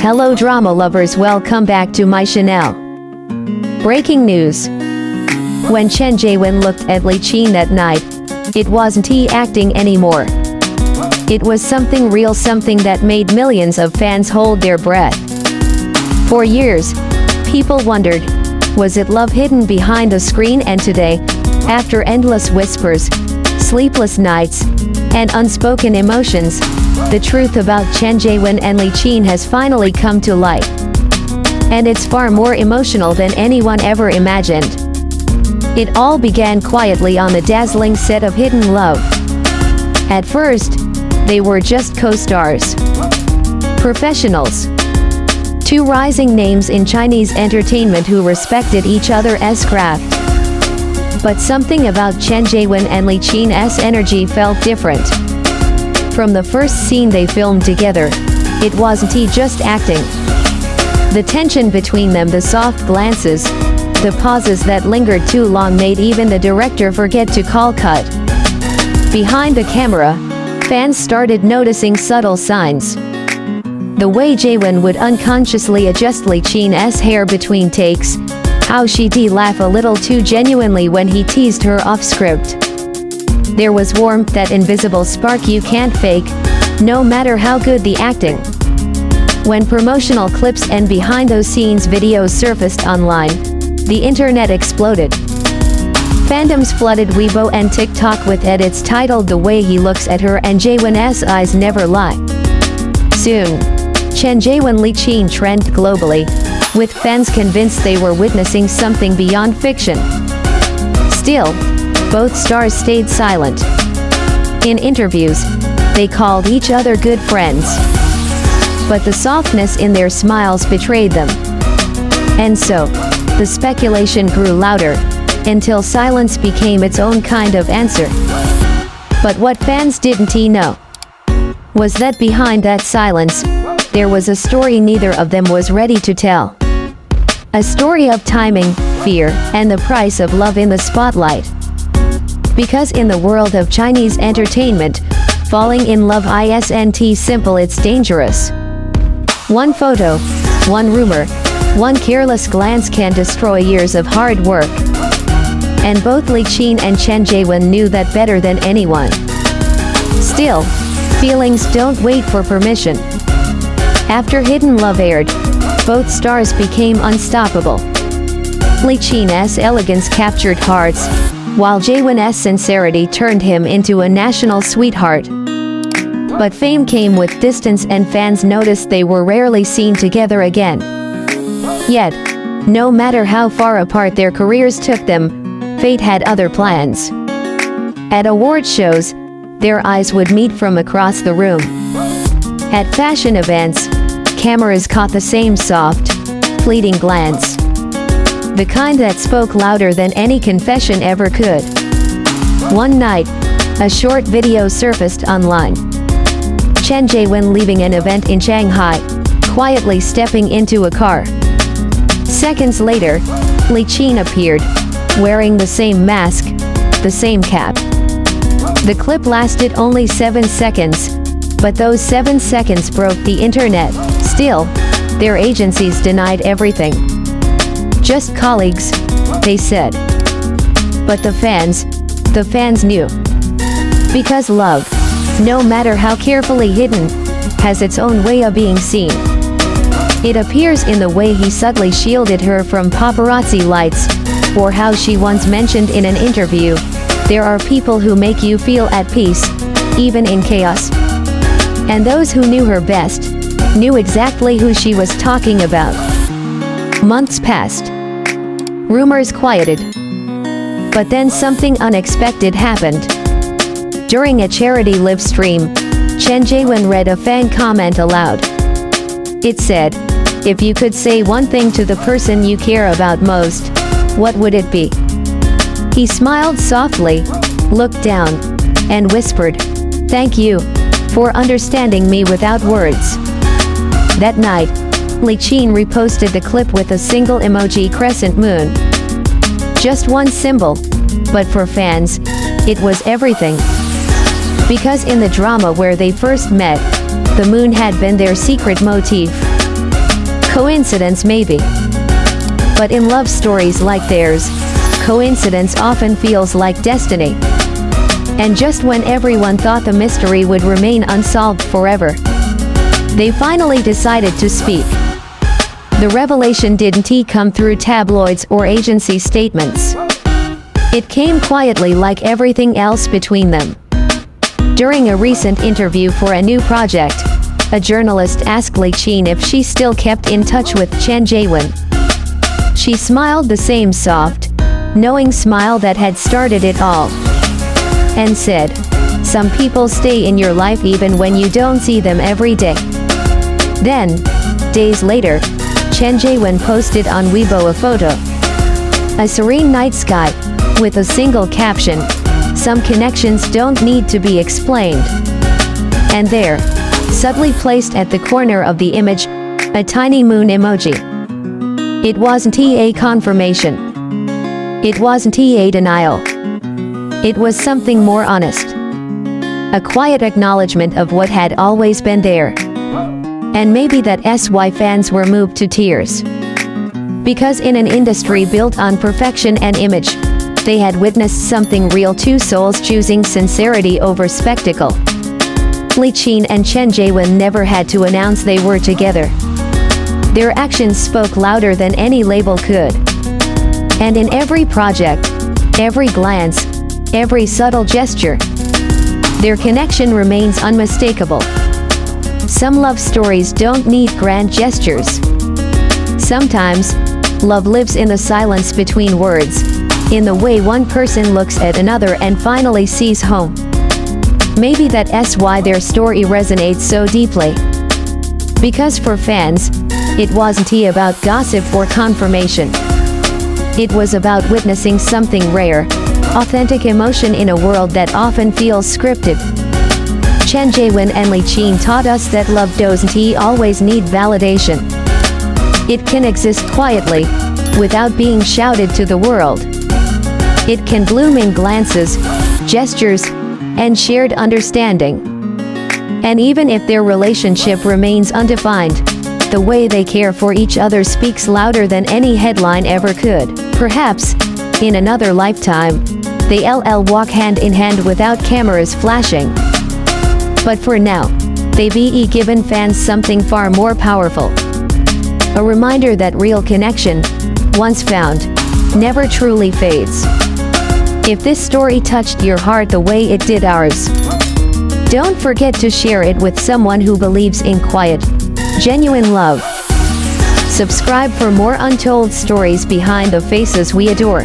Hello drama lovers, welcome back to my channel. Breaking news. When Chen Zheyuan looked at Li Qin that night, it wasn't he acting anymore. It was something real, something that made millions of fans hold their breath. For years, people wondered, was it love hidden behind the screen? And today, after endless whispers, sleepless nights, and unspoken emotions, the truth about Chen Zheyuan and Li Qin has finally come to light. And it's far more emotional than anyone ever imagined. It all began quietly on the dazzling set of Hidden Love. At first, they were just co-stars. Professionals. Two rising names in Chinese entertainment who respected each other's craft. But something about Chen Zheyuan and Li Qin's energy felt different. From the first scene they filmed together, it wasn't he just acting. The tension between them, the soft glances, the pauses that lingered too long made even the director forget to call cut. Behind the camera, fans started noticing subtle signs. The way Zheyuan would unconsciously adjust Li Qin's hair between takes, how she'd laugh a little too genuinely when he teased her off script. There was warmth, that invisible spark you can't fake, no matter how good the acting. When promotional clips and behind-the-scenes videos surfaced online, the internet exploded. Fandoms flooded Weibo and TikTok with edits titled "The way he looks at her" and "Zheyuan's eyes never lie." Soon, Chen Zheyuan Li Qin trended globally, with fans convinced they were witnessing something beyond fiction. Still, both stars stayed silent. In interviews, they called each other good friends. But the softness in their smiles betrayed them. And so, the speculation grew louder, until silence became its own kind of answer. But what fans didn't know was that behind that silence, there was a story neither of them was ready to tell. A story of timing, fear, and the price of love in the spotlight. Because in the world of Chinese entertainment, falling in love isn't simple, it's dangerous. One photo, one rumor, one careless glance can destroy years of hard work. And both Li Qin and Chen Zheyuan knew that better than anyone. Still, feelings don't wait for permission. After Hidden Love aired, both stars became unstoppable. Li Qin's elegance captured hearts, while Zheyuan's sincerity turned him into a national sweetheart. But fame came with distance and fans noticed they were rarely seen together again. Yet, no matter how far apart their careers took them, fate had other plans. At award shows, their eyes would meet from across the room. At fashion events, cameras caught the same soft, fleeting glance. The kind that spoke louder than any confession ever could. One night, a short video surfaced online. Chen Zheyuan leaving an event in Shanghai, quietly stepping into a car. Seconds later, Li Qin appeared, wearing the same mask, the same cap. The clip lasted only 7 seconds, but those 7 seconds broke the internet. Still, their agencies denied everything. Just colleagues, they said. But the fans knew. Because love, no matter how carefully hidden, has its own way of being seen. It appears in the way he subtly shielded her from paparazzi lights, or how she once mentioned in an interview, "There are people who make you feel at peace, even in chaos." And those who knew her best, knew exactly who she was talking about. Months passed. Rumors quieted. But then something unexpected happened. During a charity live stream, Chen Zheyuan read a fan comment aloud. It said, "If you could say one thing to the person you care about most, what would it be?" He smiled softly, looked down, and whispered, "Thank you for understanding me without words." That night, Li Qin reposted the clip with a single emoji, crescent moon. Just one symbol, but for fans, it was everything. Because in the drama where they first met, the moon had been their secret motif. Coincidence maybe. But in love stories like theirs, coincidence often feels like destiny. And just when everyone thought the mystery would remain unsolved forever, they finally decided to speak. The revelation didn't come through tabloids or agency statements. It came quietly like everything else between them. During a recent interview for a new project, a journalist asked Li Qin if she still kept in touch with Chen Zheyuan. She smiled the same soft, knowing smile that had started it all, and said, "Some people stay in your life even when you don't see them every day." Then, days later, Chen Zheyuan posted on Weibo a photo. A serene night sky, with a single caption, "Some connections don't need to be explained." And there, subtly placed at the corner of the image, a tiny moon emoji. It wasn't a confirmation. It wasn't a denial. It was something more honest. A quiet acknowledgement of what had always been there. And maybe that's why fans were moved to tears. Because in an industry built on perfection and image, they had witnessed something real, two souls choosing sincerity over spectacle. Li Qin and Chen Zheyuan never had to announce they were together. Their actions spoke louder than any label could. And in every project, every glance, every subtle gesture, their connection remains unmistakable. Some love stories don't need grand gestures. Sometimes, love lives in the silence between words, in the way one person looks at another and finally sees home. Maybe that's why their story resonates so deeply. Because for fans, it wasn't about gossip or confirmation. It was about witnessing something rare, authentic emotion in a world that often feels scripted. Chen Zheyuan and Li Qin taught us that love doesn't always need validation. It can exist quietly, without being shouted to the world. It can bloom in glances, gestures, and shared understanding. And even if their relationship remains undefined, the way they care for each other speaks louder than any headline ever could. Perhaps, in another lifetime, they'll walk hand in hand without cameras flashing. But for now, they've given fans something far more powerful. A reminder that real connection, once found, never truly fades. If this story touched your heart the way it did ours, don't forget to share it with someone who believes in quiet, genuine love. Subscribe for more untold stories behind the faces we adore.